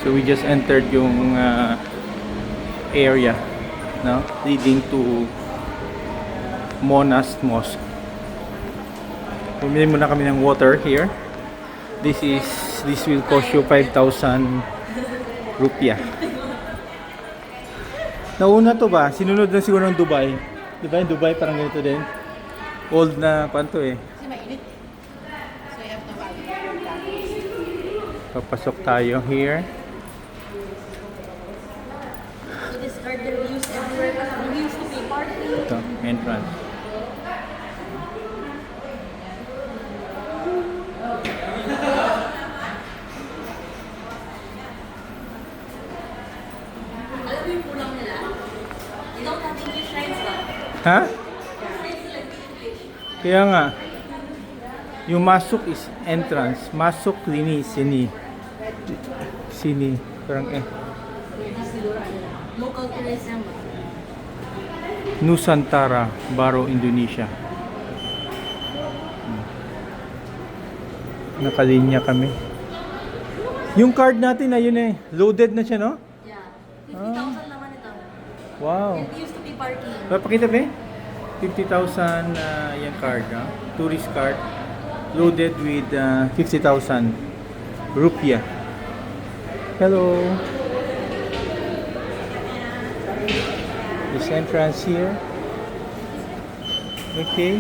So we just entered yung area, no, leading to Monas Mosque. Bumili muna kami ng water here. This will cost you 5,000 rupiah. Nauna to ba? Sinunod na siguro ng Dubai. Diba yung Dubai parang ganito din? Old na panto eh. Kasi mainit. So you have to buy your glasses. Papasok tayo here. So this card will be used everywhere kasi we used to pay parking. Ito, entrance. Alam mo yung kulang nila? You don't have English signs ba? Ha? Kaya nga, yung masuk is entrance. Masuk lini, sini. Sini. Parang Local tourism ba? Nusantara, Baro, Indonesia. Nakalinya kami. Yung card natin, ayun eh. Loaded na siya, no? Yeah. 50,000 naman ito. Wow. We used to pay parking. Papakita ba eh? 50,000 yung card, no? Tourist card. Loaded with 50,000 rupiah. Hello. This entrance here. Okay.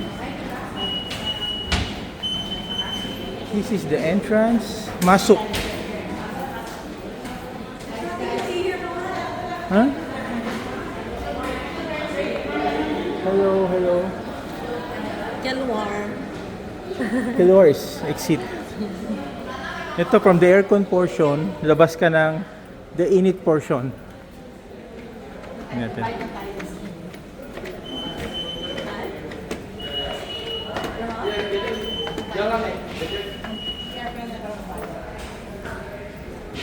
This is the entrance. Masuk. Huh? Hello, hello. Keluar. Keluar is exit. Ito from the aircon portion, labas ka ng the init portion. Natin.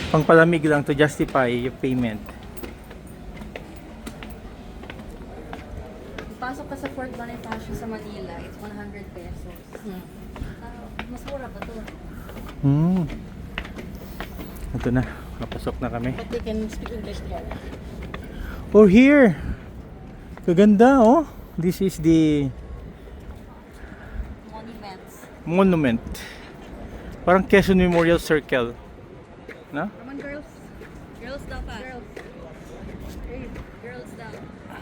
Pangpalamig lang to justify yung payment. Pasok ka sa Fort Bonifacio sa Manila, it's 100 pesos. Mas mura pa to. Ito na, kapasok na kami. But they can speak English there. Oh, here! Kaganda, oh! This is the Monuments. monument. Parang Quezon Memorial Circle. No? Come on, girls. Girls daw pa. Girls.